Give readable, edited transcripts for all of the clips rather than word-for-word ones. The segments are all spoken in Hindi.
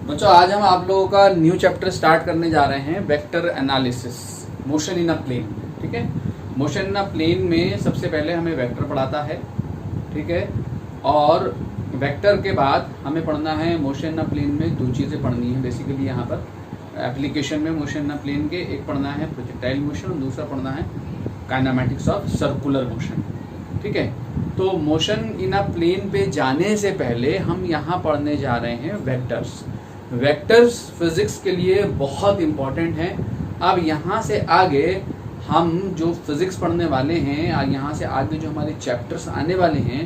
बच्चों आज हम आप लोगों का न्यू चैप्टर स्टार्ट करने जा रहे हैं, vector analysis, motion in a plane. ठीक है, मोशन इन अ प्लेन में सबसे पहले हमें वेक्टर पढ़ाता है। ठीक है, और वेक्टर के बाद हमें पढ़ना है मोशन इन अ प्लेन में दो चीज़ें पढ़नी है बेसिकली यहाँ पर एप्लीकेशन में मोशन इन अ प्लेन के। एक पढ़ना है प्रोजेक्टाइल मोशन और दूसरा पढ़ना है काइनेमैटिक्स ऑफ सर्कुलर मोशन। ठीक है, तो मोशन इन अ प्लेन पे जाने से पहले हम यहाँ पढ़ने जा रहे हैं वेक्टर्स। वेक्टर्स फिजिक्स के लिए बहुत इम्पॉर्टेंट हैं। अब यहाँ से आगे हम जो फिजिक्स पढ़ने वाले हैं और यहाँ से आगे जो हमारे चैप्टर्स आने वाले हैं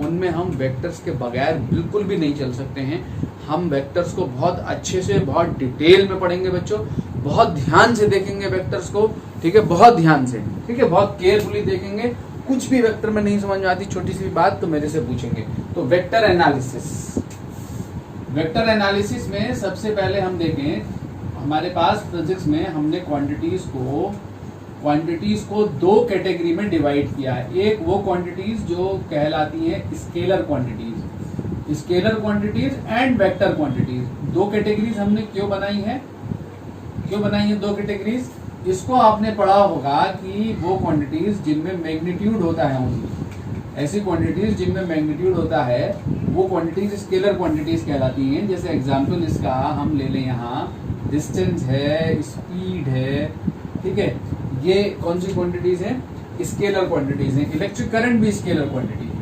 उनमें हम वेक्टर्स के बगैर बिल्कुल भी नहीं चल सकते हैं। हम वेक्टर्स को बहुत अच्छे से बहुत डिटेल में पढ़ेंगे बच्चों, बहुत ध्यान से देखेंगे वेक्टर्स को। ठीक है, बहुत ध्यान से, ठीक है, बहुत केयरफुली देखेंगे। कुछ भी वेक्टर में नहीं समझ में आती छोटी सी बात तो मेरे से पूछेंगे। तो वेक्टर एनालिसिस, वेक्टर एनालिसिस में सबसे पहले हम देखें, हमारे पास फिजिक्स में हमने क्वांटिटीज को दो कैटेगरी में डिवाइड किया है। एक वो क्वांटिटीज जो कहलाती है scalar quantities and vector quantities. दो कैटेगरीज हमने क्यों बनाई है दो कैटेगरीज? इसको आपने पढ़ा होगा कि वो क्वांटिटीज जिनमें मैग्नीट्यूड होता है, ऐसी क्वांटिटीज जिनमें मैग्नीट्यूड होता है वो क्वांटिटीज स्केलर क्वांटिटीज कहलाती हैं। जैसे एग्जांपल इसका हम ले लें, यहाँ डिस्टेंस है, स्पीड है। ठीक है, ये कौन सी क्वांटिटीज हैं? स्केलर क्वांटिटीज हैं। इलेक्ट्रिक करंट भी स्केलर क्वांटिटी है।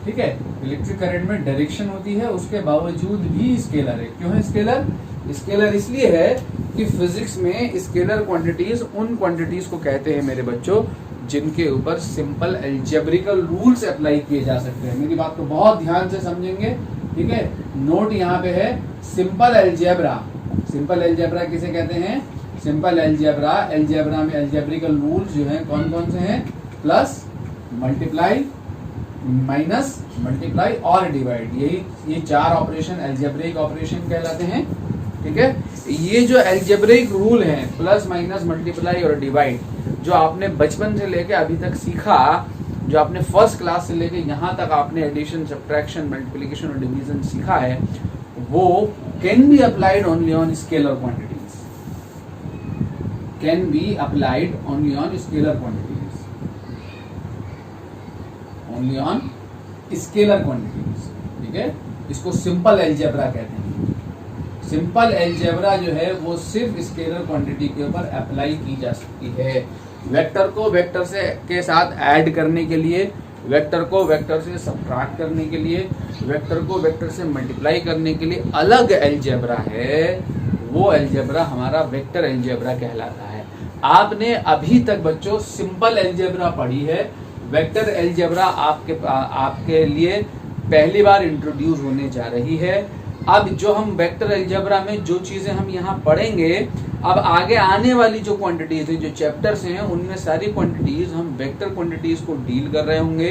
ठीक है, इलेक्ट्रिक करंट में डायरेक्शन होती है, उसके बावजूद भी स्केलर है। क्यों है स्केलर? स्केलर इसलिए है कि फिजिक्स में स्केलर क्वांटिटीज उन क्वांटिटीज को कहते हैं मेरे बच्चों जिनके ऊपर सिंपल अलजेब्रिकल रूल्स अप्लाई किए जा सकते हैं। मेरी बात को बहुत ध्यान से समझेंगे। ठीक है, नोट यहाँ पे है सिंपल अलजेब्रा। सिंपल अलजेब्रा किसे कहते हैं? सिंपल अलजेब्रा, अलजेब्रा में अलजेब्रिकल रूल्स जो हैं कौन कौन से हैं? प्लस, मल्टीप्लाई, माइनस, मल्टीप्लाई और डिवाइड। ये चार ऑपरेशन अलजेब्रिक ऑपरेशन कहलाते हैं। ठीक है, ये जो अलजेब्रिक रूल हैं प्लस, माइनस, मल्टीप्लाई और डिवाइड, जो आपने बचपन से लेके अभी तक सीखा, जो आपने फर्स्ट क्लास से लेके यहाँ तक आपने एडिशन, सब्ट्रैक्शन, मल्टीप्लिकेशन और डिवीजन सीखा है, वो can be applied only on scalar quantities. Can be applied only on scalar quantities, only on scalar quantities. ठीक है, इसको सिंपल अलजेब्रा कहते हैं। सिंपल अलजेब्रा जो है वो सिर्फ स्केलर क्वांटिटी के ऊपर अप्लाई की जा सकती है। वेक्टर को वेक्टर से के साथ ऐड करने के लिए, वेक्टर को वेक्टर से सब्ट्रैक्ट करने के लिए, वेक्टर को वेक्टर से मल्टीप्लाई करने के लिए अलग अलजेब्रा है। वो अलजेब्रा हमारा वेक्टर अलजेब्रा कहलाता है। आपने अभी तक बच्चों सिंपल अलजेब्रा पढ़ी है। वेक्टर अलजेब्रा आपके लिए पहली बार इंट्रोड्यूस होने जा रही है। अब जो हम वेक्टर अलजेब्रा में जो चीजें हम यहाँ पढ़ेंगे, अब आगे आने वाली जो क्वांटिटीज हैं, जो चैप्टर्स हैं, उनमें सारी क्वांटिटीज हम वेक्टर क्वांटिटीज को डील कर रहे होंगे।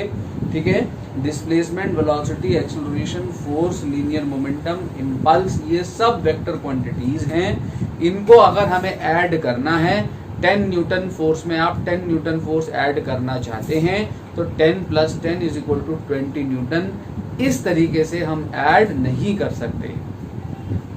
ठीक है, displacement, velocity, acceleration, force, linear momentum, impulse, ये सब वेक्टर क्वांटिटीज हैं। इनको अगर हमें ऐड करना है 10 न्यूटन फोर्स में, आप 10 न्यूटन फोर्स ऐड करना चाहते हैं तो 10 + 10 = 20 न्यूटन। इस तरीके से हम ऐड नहीं कर सकते।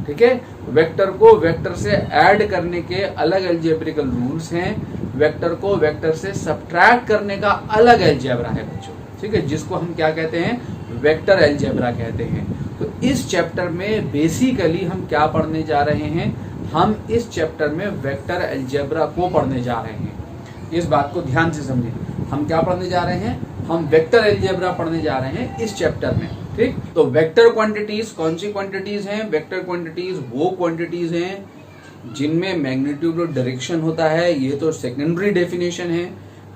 ठीक है, वेक्टर को वेक्टर से ऐड करने के अलग अलजेब्रिकल रूल्स हैं। वेक्टर को वेक्टर से सब्ट्रैक्ट करने का अलग अलजेब्रा है बच्चों। ठीक है, जिसको हम क्या कहते हैं? वेक्टर अलजेब्रा कहते हैं। तो इस चैप्टर में बेसिकली हम क्या पढ़ने जा रहे हैं? हम इस चैप्टर में वेक्टर अलजेब्रा को पढ़ने जा रहे हैं। इस बात को ध्यान से समझें। हम क्या पढ़ने जा रहे हैं? हम वेक्टर अलजेब्रा पढ़ने जा रहे हैं इस चैप्टर में। ठीक, तो वेक्टर क्वांटिटीज कौन सी क्वांटिटीज हैं? वेक्टर क्वांटिटीज वो क्वांटिटीज हैं जिनमें मैग्नीट्यूड और डायरेक्शन होता है। ये तो सेकेंडरी डेफिनेशन है।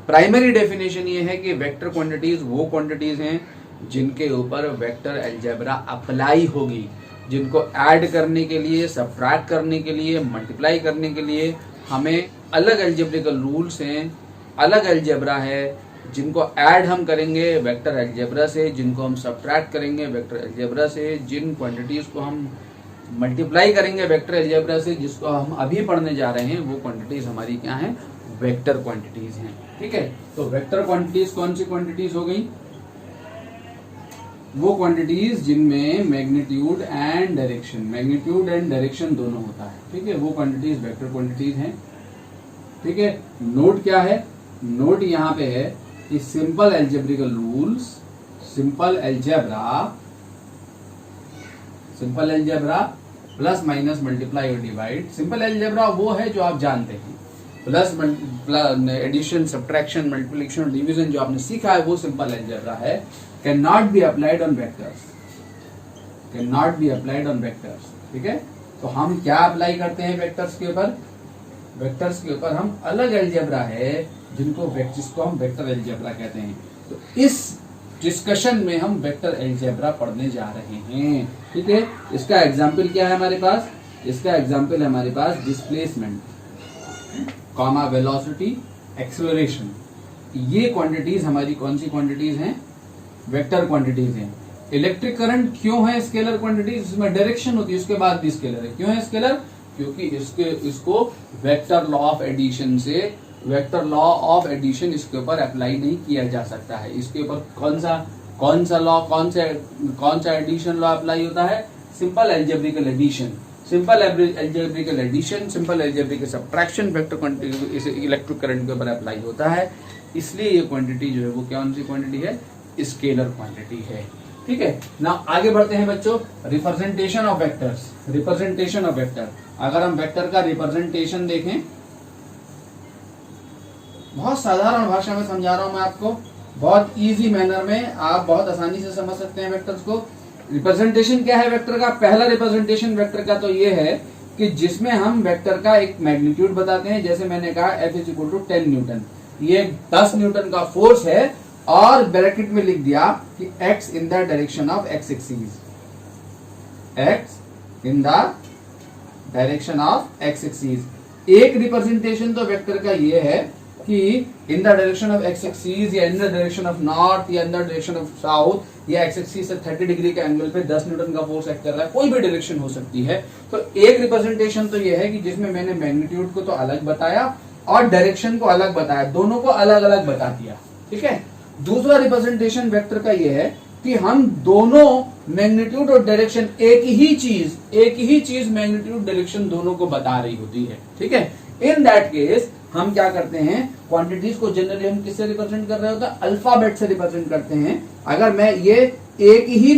प्राइमरी डेफिनेशन ये है कि वेक्टर क्वांटिटीज वो क्वांटिटीज हैं जिनके ऊपर वेक्टर अलजेब्रा अप्लाई होगी, जिनको ऐड करने के लिए, सब्ट्रैक्ट करने के लिए, मल्टीप्लाई करने के लिए हमें अलग अलजेब्रिकल रूल्स हैं, अलग अलजेब्रा है। जिनको ऐड हम करेंगे वेक्टर अलजेब्रा से, जिनको हम सब्ट्रैक्ट करेंगे वेक्टर अलजेब्रा से, जिन क्वांटिटीज को हम मल्टीप्लाई करेंगे वेक्टर अलजेब्रा से, जिसको हम अभी पढ़ने जा रहे हैं, वो क्वांटिटीज हमारी क्या हैं? वेक्टर क्वांटिटीज हैं। ठीक है, तो वेक्टर क्वांटिटीज कौन सी क्वांटिटीज हो गई? वो क्वांटिटीज जिनमें मैग्नीट्यूड एंड डायरेक्शन दोनों होता है, ठीक है, वो क्वांटिटीज वेक्टर क्वांटिटीज हैं, ठीक है। नोट क्या है, नोट यहाँ पे है कि simple algebraical rules, simple algebra plus minus multiply और डिवाइड। सिंपल एल्जेब्रा वो है जो आप जानते हैं, plus addition subtraction multiplication division जो आपने सीखा है वो सिंपल एल्जेब्रा है। Cannot be applied on vectors, ठीक है। तो हम क्या अप्लाई करते हैं वेक्टर्स के ऊपर, वेक्टर्स के ऊपर हम अलग एल्जेब्रा है जिसको हम वेक्टर एल्जेब्रा कहते हैं। तो इस डिस्कशन में हम वेक्टर एल्जेब्रा पढ़ने जा रहे हैं, ठीक है। इसका एग्जाम्पल क्या है हमारे पास, इसका एग्जाम्पल है हमारे पास डिस्प्लेसमेंट, कॉमा वेलोसिटी, एक्सेलरेशन। ये क्वांटिटीज हमारी कौन सी क्वांटिटीज हैं, वेक्टर क्वांटिटीज हैं। इलेक्ट्रिक करंट क्यों है स्केलर क्वांटिटीज, इसमें डायरेक्शन होती है, उसके बाद भी स्केलर है। क्यों है स्केलर, क्योंकि इसको वेक्टर लॉ ऑफ एडिशन इसके ऊपर अप्लाई नहीं किया जा सकता है। इसके ऊपर कौन सा लॉ, कौन सा एडिशन लॉ अप्लाई होता है, simple algebraical addition, simple algebraical subtraction vector quantity electric current के ऊपर अप्लाई होता है। इसलिए ये क्वांटिटी जो है वो कौन सी क्वांटिटी है, स्केलर क्वांटिटी है, ठीक है ना। आगे बढ़ते हैं बच्चों, representation of vectors, representation of vector. अगर हम वेक्टर का रिप्रेजेंटेशन देखें, बहुत साधारण भाषा में समझा रहा हूं मैं आपको, बहुत इजी मैनर में आप बहुत आसानी से समझ सकते हैं वेक्टर्स को। रिप्रेजेंटेशन क्या है वेक्टर का, पहला रिप्रेजेंटेशन वेक्टर का तो ये है कि जिसमें हम वेक्टर का एक मैग्नीट्यूड बताते हैं। जैसे मैंने कहा F = 10 न्यूटन, ये 10 न्यूटन का फोर्स है और ब्रैकेट में लिख दिया कि x in the direction of x axis, एक रिप्रेजेंटेशन तो वेक्टर का ये है कि in the direction of x axis या in the direction of north या in the direction of south या x एक्सिस से 30 डिग्री के एंगल पे 10 न्यूटन का फोर्स एक्ट कर रहा है, कोई भी डायरेक्शन हो सकती है। तो एक रिप्रेजेंटेशन तो ये है कि जिसमें मैंने मैग्नीट्यूड को तो अलग बताया और डायरेक्शन को अलग बताया, दोनों को अलग अलग बता दिया, ठीक है। दूसरा रिप्रेजेंटेशन वेक्टर का ये है कि हम दोनों मैग्नीट्यूड और डायरेक्शन एक ही चीज मैग्नीट्यूड डायरेक्शन दोनों को बता रही होती है, ठीक है। इन दैट केस हम क्या करते हैं, क्वांटिटीज को जनरली हम किससे रिप्रेजेंट कर रहे होते हैं, अल्फाबेट से रिप्रेजेंट करते हैं। अगर मैं ये एक ही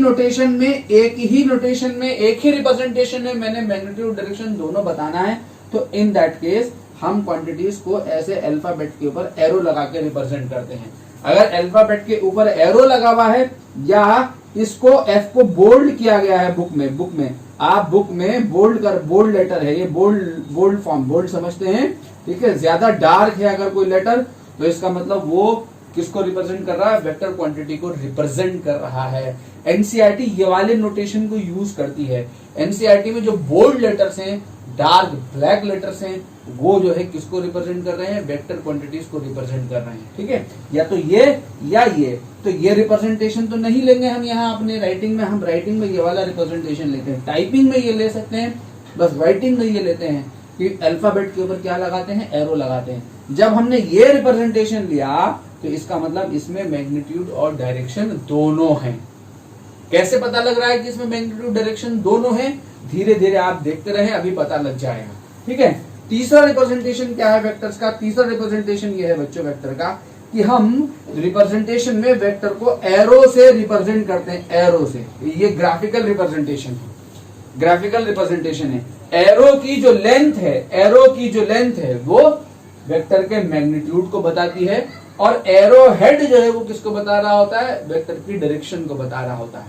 रिप्रेजेंटेशन में मैंने मैग्नीट्यूड डायरेक्शन दोनों बताना है, तो इन दैट केस हम क्वांटिटीज को ऐसे अल्फाबेट के ऊपर एरो लगा के रिप्रेजेंट करते हैं। अगर अल्फाबेट के ऊपर एरो लगा हुआ है या इसको F को बोल्ड किया गया है बुक में आप बुक में बोल्ड लेटर है, ये बोल्ड फॉर्म, बोल्ड समझते हैं, ठीक है। ज्यादा डार्क है अगर कोई लेटर तो इसका मतलब वो किसको रिप्रेजेंट कर रहा है, वेक्टर क्वांटिटी को रिप्रेजेंट कर रहा है। एनसीईआरटी ये वाले नोटेशन को यूज करती है। एनसीईआरटी में जो बोल्ड लेटर्स हैं, डार्क ब्लैक लेटर्स हैं, वो जो है किसको रिप्रेजेंट कर रहे हैं, वेक्टर क्वांटिटीज को रिप्रेजेंट कर रहे हैं, ठीक है। या तो ये या ये, तो ये रिप्रेजेंटेशन तो नहीं लेंगे हम यहाँ अपने राइटिंग में, हम राइटिंग में ये वाला रिप्रेजेंटेशन लेते हैं, टाइपिंग में ये ले सकते हैं, बस राइटिंग में ये लेते हैं कि अल्फाबेट के ऊपर क्या लगाते हैं, एरो लगाते हैं। जब हमने ये रिप्रेजेंटेशन लिया तो इसका मतलब इसमें मैग्नीट्यूड और डायरेक्शन दोनों हैं। कैसे पता लग रहा है कि इसमें मैग्नीट्यूड डायरेक्शन दोनों हैं, धीरे धीरे आप देखते रहे, अभी पता लग जाएगा, ठीक है। तीसरा रिप्रेजेंटेशन क्या है वेक्टर्स का, तीसरा रिप्रेजेंटेशन ये है बच्चों वेक्टर का कि हम रिप्रेजेंटेशन में वेक्टर को एरो से रिप्रेजेंट करते हैं, एरो से। ये ग्राफिकल रिप्रेजेंटेशन है। एरो की जो लेंथ है वो वेक्टर के मैग्नीट्यूड को बताती है और एरो हेड जो है वो किसको बता रहा होता है, वेक्टर की डायरेक्शन को बता रहा होता है,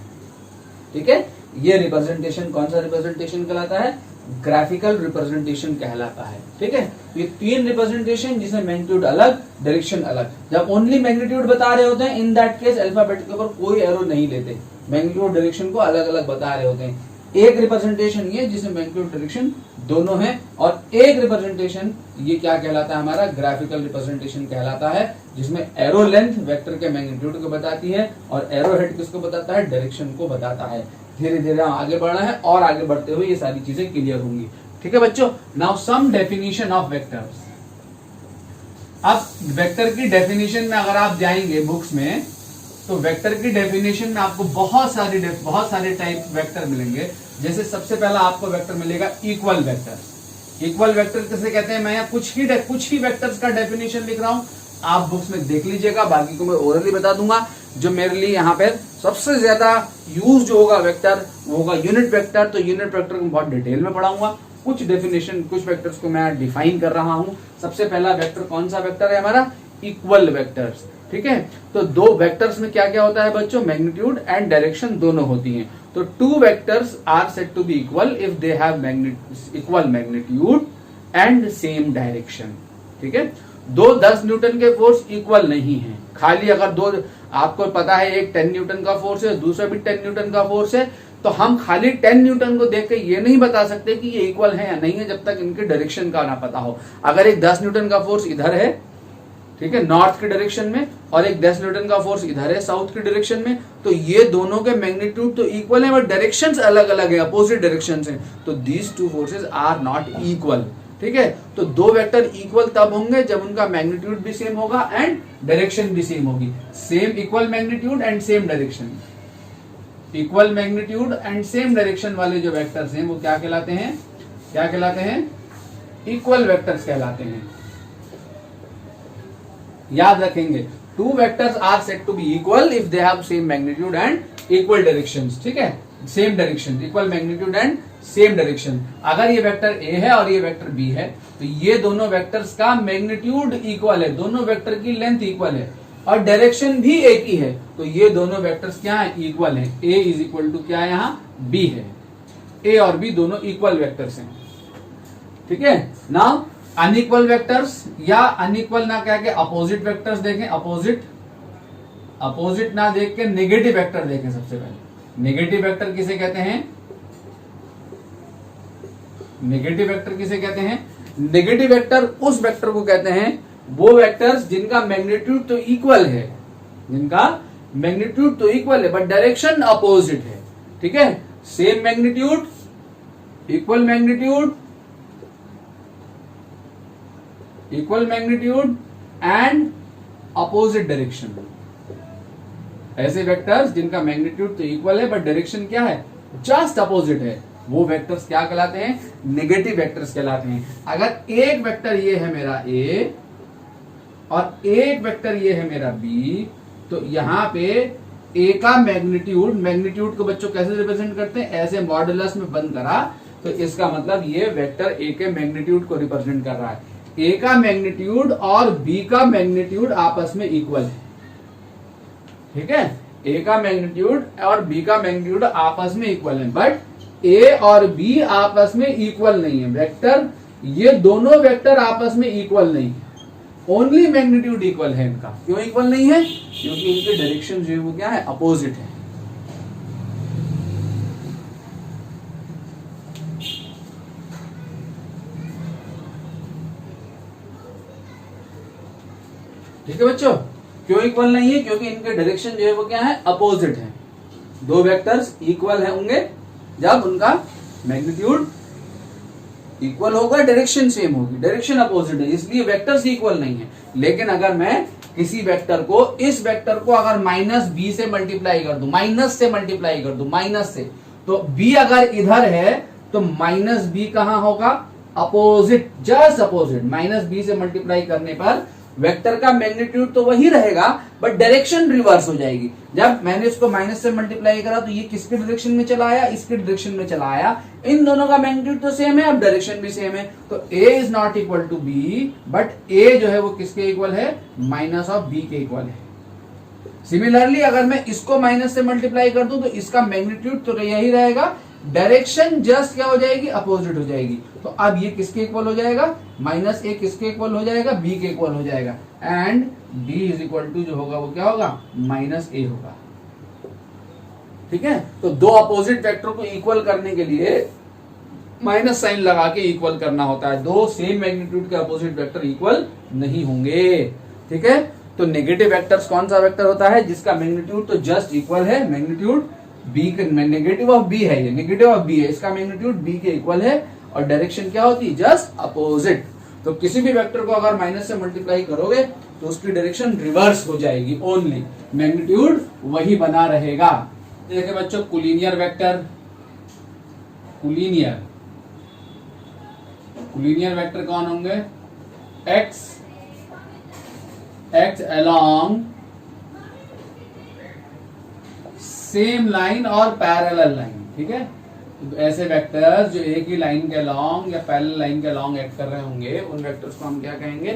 ठीक है। ये रिप्रेजेंटेशन कौन सा रिप्रेजेंटेशन कहलाता है, ग्राफिकल रिप्रेजेंटेशन कहलाता है, ठीक है। ये तीन रिप्रेजेंटेशन जिसमें मैग्नीट्यूड अलग, डायरेक्शन अलग। जब ओनली मैग्नीट्यूड बता रहे होते हैं, इन दैट केस अल्फाबेट के ऊपर कोई एरो नहीं लेते, मैग्नीट्यूड डायरेक्शन को अलग अलग बता रहे होते हैं। एक रिप्रेजेंटेशन ये जिसमें मैग्नीट्यूड डायरेक्शन दोनों है, और एक रिप्रेजेंटेशन ये क्या कहलाता है, हमारा ग्राफिकल रिप्रेजेंटेशन कहलाता है, जिसमें एरो लेंथ वेक्टर के मैग्नीट्यूड को बताती है और एरो हेड किसको बताता है, डायरेक्शन को बताता है। धीरे धीरे आगे बढ़ना है और आगे बढ़ते हुए ये सारी चीजें क्लियर होंगी, ठीक है बच्चों। Now some definition of vectors. अब वेक्टर की डेफिनेशन में अगर आप जाएंगे बुक्स में तो वेक्टर की डेफिनेशन में आपको बहुत सारे टाइप वेक्टर मिलेंगे। जैसे सबसे पहला आपको वेक्टर मिलेगा इक्वल वेक्टर। इक्वल वेक्टर किसे कहते हैं, मैं यहाँ कुछ ही वेक्टर्स का डेफिनेशन लिख रहा हूं, आप बुक्स में देख लीजिएगा, बाकी को मैं ओरली बता दूंगा। जो मेरे लिए यहाँ पे सबसे ज्यादा यूज जो होगा वेक्टर वो होगा यूनिट वेक्टर। तो यूनिट वेक्टर को बहुत डिटेल में पढ़ाऊंगा, कुछ डेफिनेशन कुछ वेक्टर्स को मैं डिफाइन कर रहा हूं। सबसे पहला वेक्टर कौन सा वेक्टर है हमारा, इक्वल वेक्टर्स। ठीक है, तो दो वेक्टर्स में क्या क्या होता है बच्चों, मैग्नीट्यूड एंड डायरेक्शन दोनों होती हैं। तो two vectors are said to be equal if they have equal magnitude and same direction. ठीक है, दो 10 न्यूटन के फोर्स इक्वल नहीं है। खाली अगर दो, आपको पता है एक 10 न्यूटन का फोर्स है, दूसरा भी 10 न्यूटन का फोर्स है, तो हम खाली 10 न्यूटन को देख के ये नहीं बता सकते कि ये इक्वल है या नहीं है जब तक इनके डायरेक्शन का ना पता हो। अगर एक 10 न्यूटन का फोर्स इधर है, ठीक है, नॉर्थ के डायरेक्शन में, और एक 10 न्यूटन का फोर्स इधर है साउथ के डायरेक्शन में, तो ये दोनों के मैग्नीट्यूड तो इक्वल है बट डायरेक्शंस अलग अलग है, अपोजिट डायरेक्शंस हैं। तो these two forces are not equal. ठीक है, तो दो वेक्टर इक्वल तब होंगे जब उनका मैग्नीट्यूड भी सेम होगा एंड डायरेक्शन भी सेम होगी। Same equal magnitude and same direction, equal magnitude and same direction वाले जो वेक्टर्स हैं वो क्या कहलाते हैं, क्या कहलाते हैं, इक्वल वेक्टर्स कहलाते हैं। याद रखेंगे, two vectors are said to be equal if they have same magnitude and equal directions. ठीक है, same direction, equal magnitude and same direction. अगर ये वेक्टर ए है और ये वेक्टर बी है तो ये दोनों वेक्टर्स का मैग्नीट्यूड इक्वल है, दोनों वेक्टर की लेंथ इक्वल है और डायरेक्शन भी एक ही है, तो ये दोनों वेक्टर्स क्या है, इक्वल है। ए इज इक्वल टू क्या है, यहाँ बी है। ए और बी दोनों इक्वल वेक्टर्स हैं। ठीक है, नाउ अनइक्वल वेक्टर्स या अनइक्वल ना कह के अपोजिट वेक्टर्स देखें। अपोजिट ना देख के नेगेटिव वेक्टर देखें। सबसे पहले नेगेटिव वेक्टर किसे कहते हैं, नेगेटिव वेक्टर किसे कहते हैं, नेगेटिव वेक्टर उस वेक्टर को कहते हैं, वो वेक्टर्स जिनका मैग्नीट्यूड तो इक्वल है, जिनका मैग्नीट्यूड तो इक्वल है बट डायरेक्शन अपोजिट है। ठीक है, same magnitude, equal magnitude, equal magnitude and opposite direction. ऐसे वेक्टर्स जिनका मैग्नीट्यूड तो इक्वल है बट डायरेक्शन क्या है, जस्ट अपोजिट है, वो वेक्टर्स क्या कहलाते हैं, नेगेटिव वेक्टर्स कहलाते हैं। अगर एक वेक्टर ये है मेरा ए और एक वेक्टर ये है मेरा बी, तो यहां पे ए का मैग्नीट्यूड को बच्चों कैसे रिप्रेजेंट करते हैं, ऐसे मॉडुलस में बंद करा, तो इसका मतलब ये वेक्टर ए के मैग्नीट्यूड को रिप्रेजेंट कर रहा है। ए का मैग्नीट्यूड और बी का मैग्नीट्यूड आपस में इक्वल है। ठीक है, ए का मैग्नीट्यूड और बी का मैग्नीट्यूड आपस में इक्वल है, बट ए और बी आपस में इक्वल नहीं है। वेक्टर, ये दोनों वेक्टर आपस में इक्वल नहीं है, ओनली मैग्नीट्यूड इक्वल है इनका। क्यों इक्वल नहीं है, क्योंकि इनके डायरेक्शन जो है वो क्या है, अपोजिट है। ठीक है बच्चों, क्यों इक्वल नहीं है, क्योंकि इनके डायरेक्शन जो है वो क्या है, अपोजिट है। दो वेक्टर्स इक्वल है होंगे जब उनका मैग्नीट्यूड इक्वल होगा, डायरेक्शन सेम होगी, डायरेक्शन अपोजिट है, इसलिए वेक्टर्स इक्वल नहीं है। लेकिन अगर मैं किसी वेक्टर को, इस वेक्टर को अगर -b से मल्टीप्लाई कर दूं, माइनस से मल्टीप्लाई कर दूं, माइनस से, तो b अगर इधर है तो -b कहां होगा, अपोजिट, जस्ट अपोजिट। -b से मल्टीप्लाई करने पर वेक्टर का मैग्नीट्यूड तो वही रहेगा बट डायरेक्शन रिवर्स हो जाएगी। जब मैंने इसको माइनस से मल्टीप्लाई करा तो ये किसके डायरेक्शन में चला आया, इसके डायरेक्शन में चला आया। इन दोनों का मैग्नीट्यूड तो सेम है, अब डायरेक्शन भी सेम है, तो a is not equal to b, but a जो है वो किसके इक्वल है, -b के इक्वल है। सिमिलरली अगर मैं इसको माइनस से मल्टीप्लाई कर दूं तो इसका मैग्नीट्यूड तो यही रहेगा, डायरेक्शन जस्ट क्या हो जाएगी, अपोजिट हो जाएगी। तो अब ये किसके इक्वल हो जाएगा, -a किसके इक्वल हो जाएगा, b के इक्वल हो जाएगा, and b is equal to जो होगा वो क्या होगा, -a होगा। ठीक है, तो दो अपोजिट वेक्टर को इक्वल करने के लिए माइनस साइन लगा के इक्वल करना होता है। दो सेम मैग्नीट्यूड के अपोजिट वेक्टर इक्वल नहीं होंगे। ठीक है, तो नेगेटिव वेक्टर्स कौन सा वेक्टर होता है, जिसका मैग्नीट्यूड तो जस्ट इक्वल है, मैग्नीट्यूड b के, नेगेटिव ऑफ b है, ये नेगेटिव ऑफ b है, इसका मैग्नीट्यूड b के इक्वल है और डायरेक्शन क्या होती है, जस्ट अपोजिट। तो किसी भी वेक्टर को अगर माइनस से मल्टीप्लाई करोगे तो उसकी डायरेक्शन रिवर्स हो जाएगी ओनली, मैग्नीट्यूड वही बना रहेगा। देखिए बच्चों कोलिनियर वेक्टर, कोलिनियर वेक्टर कौन होंगे? एक्स अलोंग सेम लाइन और पैरेलल लाइन, ठीक है। तो ऐसे वेक्टर्स जो एक ही लाइन के अलोंग या पैरेलल लाइन के अलोंग एक्ट कर रहे होंगे, उन वेक्टर्स को हम क्या कहेंगे?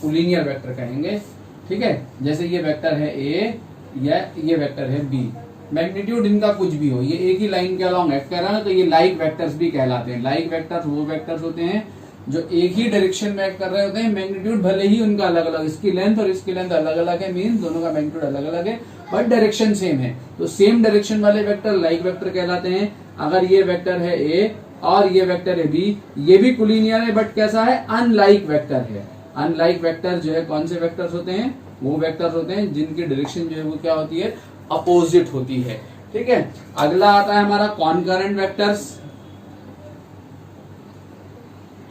कोलिनियर वेक्टर कहेंगे, ठीक है। जैसे ये वेक्टर है ए या ये वेक्टर है बी, मैग्नीट्यूड इनका कुछ भी हो, ये एक ही लाइन के अलोंग एक्ट कर रहे हैं, तो ये लाइक वेक्टर्स भी कहलाते हैं। लाइक वेक्टर्स वो वेक्टर्स होते हैं जो एक ही डायरेक्शन में एक्ट कर रहे होते हैं, मैग्नीट्यूड भले ही उनका अलग अलग, इसकी लेंथ और इसकी लेंथ अलग अलग है, मीन दोनों का मैग्नीट्यूड अलग अलग है, बट डायरेक्शन सेम है, तो सेम डायरेक्शन वाले वेक्टर लाइक वेक्टर कहलाते हैं। अगर ये वेक्टर है ए और ये वेक्टर है बी, ये भी कोलिनियर है, बट कैसा है? अनलाइक वेक्टर है। अनलाइक वेक्टर जो है कौन से वेक्टर्स होते हैं? वो वेक्टर्स होते हैं जिनकी डायरेक्शन जो है वो क्या होती है? अपोजिट होती है, ठीक है। अगला आता है हमारा कॉनकरेंट वेक्टर्स।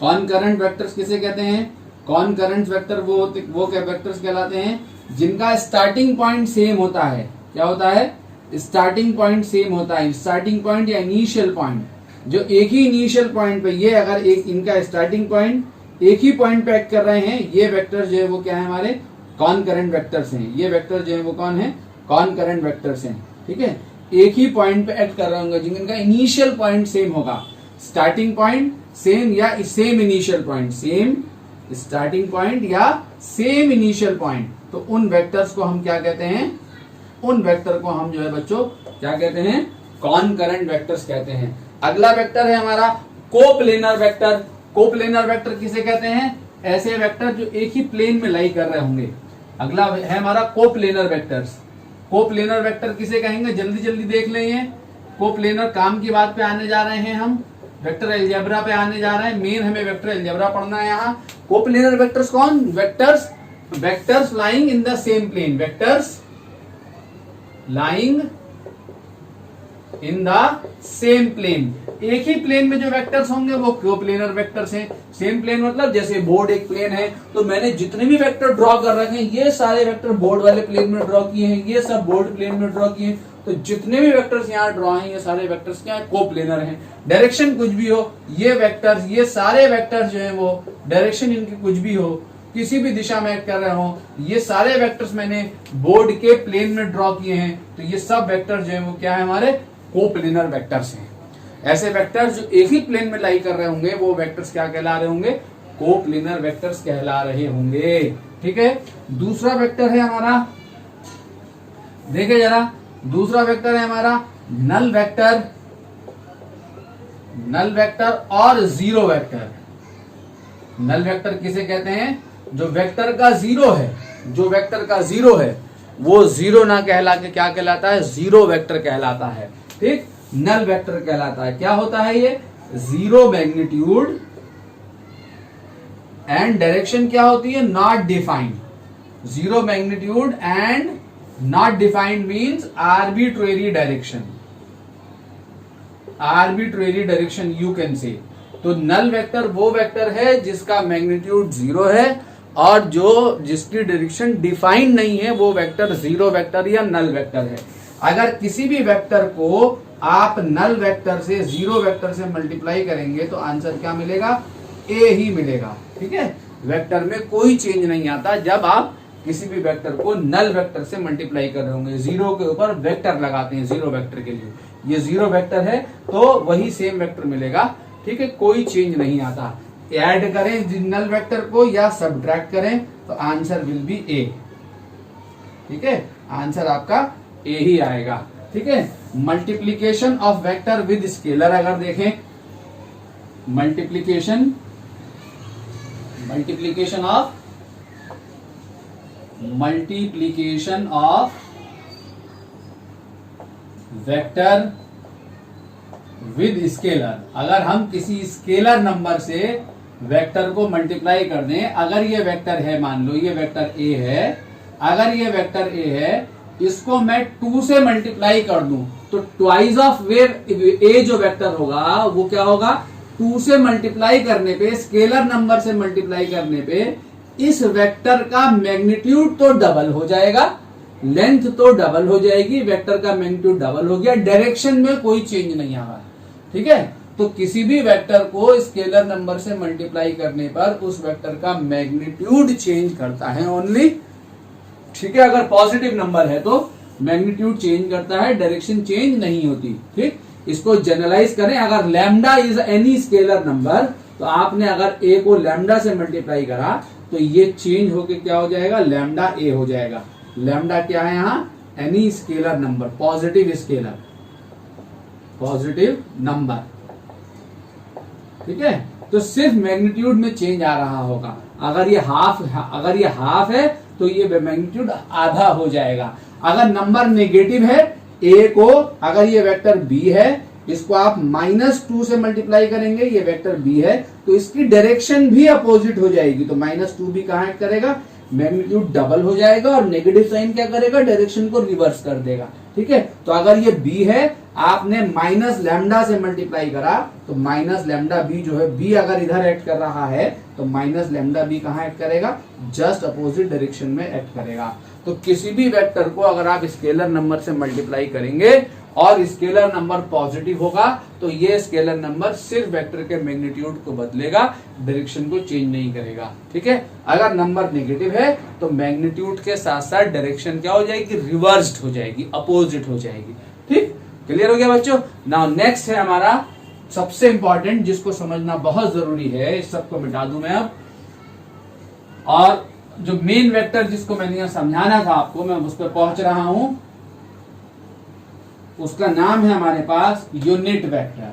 कॉनकरेंट वेक्टर्स किसे कहते हैं? कॉनकरेंट वेक्टर वो वेक्टर्स कहलाते हैं जिनका स्टार्टिंग पॉइंट सेम होता है। क्या होता है? स्टार्टिंग पॉइंट सेम होता है। स्टार्टिंग पॉइंट या इनिशियल पॉइंट, जो एक ही इनिशियल पॉइंट पे, ये अगर एक इनका स्टार्टिंग पॉइंट एक ही पॉइंट पे एक्ट कर रहे हैं, ये वेक्टर जो है वो क्या है? हमारे कॉनकरेंट वेक्टर्स हैं। ये वेक्टर जो है वो कौन है? कॉनकरेंट वेक्टर्स हैं, ठीक है। एक ही पॉइंट पे एक्ट कर रहे होंगे जिनका इनिशियल पॉइंट सेम होगा, स्टार्टिंग पॉइंट सेम या same initial point, same starting point या सेम इनिशियल पॉइंट, तो उन वेक्टर्स को हम क्या कहते हैं? उन वेक्टर को हम जो है बच्चों क्या कहते हैं? कॉनकरेंट वेक्टर्स कहते हैं। अगला वेक्टर है हमारा कोप्लेनर वेक्टर। कोप्लेनर वेक्टर किसे कहते हैं? ऐसे वेक्टर जो एक ही प्लेन में लाई कर रहे होंगे। अगला है हमारा कोप्लेनर वेक्टर्स। कोप्लेनर वेक्टर किसे कहेंगे? जल्दी जल्दी देख लें। ये कोप्लेनर काम की बात पे आने जा रहे हैं, हम वेक्टर अलजेब्रा पे आने जा रहे हैं। मेन हमें वेक्टर अलजेब्रा पढ़ना है यहाँ। कोप्लेनर वेक्टर्स कौन? Vectors lying in the same plane, vectors lying in the same plane. एक ही प्लेन में जो वेक्टर्स होंगे वो कोप्लेनर वेक्टर्स हैं। सेम प्लेन मतलब जैसे बोर्ड एक प्लेन है, तो मैंने जितने भी वेक्टर ड्रॉ कर रखे हैं, ये सारे वेक्टर बोर्ड वाले प्लेन में ड्रॉ किए हैं, ये सब बोर्ड प्लेन में ड्रॉ किए हैं, तो जितने भी वेक्टर्स यहाँ ड्रॉ हैं, ये सारे वेक्टर्स क्या है? कोप्लेनर हैं। डायरेक्शन कुछ भी हो, ये वेक्टर्स, ये सारे वेक्टर्स जो है वो डायरेक्शन इनकी कुछ भी हो, किसी भी दिशा में कर रहे हो, ये सारे वेक्टर्स मैंने बोर्ड के प्लेन में ड्रॉ किए हैं, तो ये सब वेक्टर जो है वो क्या है? हमारे कोप्लेनर वेक्टर्स हैं। ऐसे वेक्टर्स जो एक ही प्लेन में लाई कर रहे होंगे, वो वेक्टर्स क्या कहला रहे होंगे? कोप्लेनर वेक्टर्स कहला रहे होंगे, ठीक है। दूसरा वेक्टर है हमारा, देखिए जरा, दूसरा वेक्टर है हमारा नल वेक्टर। नल वेक्टर और जीरो वेक्टर। नल वेक्टर किसे कहते हैं? जो वेक्टर का जीरो है, जो वेक्टर का जीरो है वो जीरो ना कहला के क्या कहलाता है? जीरो वेक्टर कहलाता है, ठीक। नल वेक्टर कहलाता है। क्या होता है ये? जीरो मैग्नीट्यूड एंड डायरेक्शन क्या होती है? Not defined. Zero magnitude and not defined means arbitrary direction, arbitrary direction you can say. तो नल वेक्टर वो वेक्टर है जिसका मैग्नीट्यूड जीरो है और जो जिसकी डायरेक्शन डिफाइंड नहीं है, वो वेक्टर जीरो वेक्टर या नल वेक्टर है। अगर किसी भी वेक्टर को आप नल वेक्टर से, जीरो वेक्टर से मल्टीप्लाई करेंगे तो आंसर क्या मिलेगा? ए ही मिलेगा, ठीक है। वेक्टर में कोई चेंज नहीं आता जब आप किसी भी वेक्टर को नल वेक्टर से मल्टीप्लाई कर रहे होंगे। जीरो के ऊपर वेक्टर लगाते हैं जीरो वेक्टर के लिए, ये जीरो वेक्टर है तो वही सेम वेक्टर मिलेगा, ठीक है, कोई चेंज नहीं आता। ऐड करें नल वेक्टर को या सब्ट्रैक्ट करें तो आंसर विल बी ए, ठीक है, आंसर आपका ए ही आएगा, ठीक है। Multiplication of vector with scalar अगर देखें, multiplication of vector with scalar. अगर हम किसी स्केलर नंबर से वेक्टर को मल्टीप्लाई कर दें, अगर ये वेक्टर है, मान लो ये वेक्टर ए है, अगर ये वेक्टर ए है, इसको मैं 2 से मल्टीप्लाई कर दूं तो ट्वाइस ऑफ ए जो वेक्टर होगा वो क्या होगा? 2 से मल्टीप्लाई करने पे, स्केलर नंबर से मल्टीप्लाई करने पे इस वेक्टर का मैग्नीट्यूड तो डबल हो जाएगा, लेंथ तो डबल हो जाएगी, वेक्टर का मैग्नीट्यूड डबल हो गया, डायरेक्शन में कोई चेंज नहीं आ रहा। ठीक है, तो किसी भी वेक्टर को स्केलर नंबर से मल्टीप्लाई करने पर उस वेक्टर का मैग्नीट्यूड चेंज करता है ओनली। ठीक है, अगर पॉजिटिव नंबर है तो मैग्नीट्यूड चेंज करता है, डायरेक्शन चेंज नहीं होती। ठीक, इसको जनरलाइज करें, अगर lambda is any scalar number, तो आपने अगर ए को लैम्डा से मल्टीप्लाई करा तो ये चेंज होके क्या हो जाएगा, लैम्डा ए हो जाएगा। लैम्डा क्या है यहाँ, any scalar number, positive scalar, positive number. ठीक है, तो सिर्फ मैग्नीट्यूड में चेंज आ रहा होगा। अगर ये हाफ है तो ये मैग्नीट्यूड आधा हो जाएगा। अगर नंबर नेगेटिव है, ए को अगर ये वेक्टर बी है, इसको आप -2 से मल्टीप्लाई करेंगे, ये वेक्टर बी है, तो इसकी डायरेक्शन भी अपोजिट हो जाएगी। तो -2 भी कहां एक्ट करेगा, मैग्नीट्यूड डबल हो जाएगा, और नेगेटिव साइन क्या करेगा, डायरेक्शन को रिवर्स कर देगा। ठीक है, तो अगर ये बी है, आपने माइनस लैम्डा से मल्टीप्लाई करा, तो माइनस लैम्डा बी जो है, बी अगर इधर एक्ट कर रहा है तो माइनस लैम्डा बी कहां एक्ट करेगा, जस्ट अपोजिट डायरेक्शन में एक्ट करेगा। तो किसी भी वेक्टर को अगर आप स्केलर नंबर से मल्टीप्लाई करेंगे और स्केलर नंबर पॉजिटिव होगा, तो ये स्केलर नंबर सिर्फ वेक्टर के मैग्नीट्यूड को बदलेगा, डायरेक्शन को चेंज नहीं करेगा। ठीक है, अगर नंबर नेगेटिव है तो मैग्नीट्यूड के साथ साथ डायरेक्शन क्या हो जाएगी, रिवर्स्ड हो जाएगी, अपोजिट हो जाएगी। ठीक, क्लियर हो गया बच्चों। नाउ नेक्स्ट है हमारा सबसे इंपॉर्टेंट, जिसको समझना बहुत जरूरी है, इस सबको मिटा दूं मैं अब। और जो मेन वेक्टर जिसको मैंने यहां समझाना था आपको, मैं उस पर पहुंच रहा हूं, उसका नाम है हमारे पास यूनिट वेक्टर।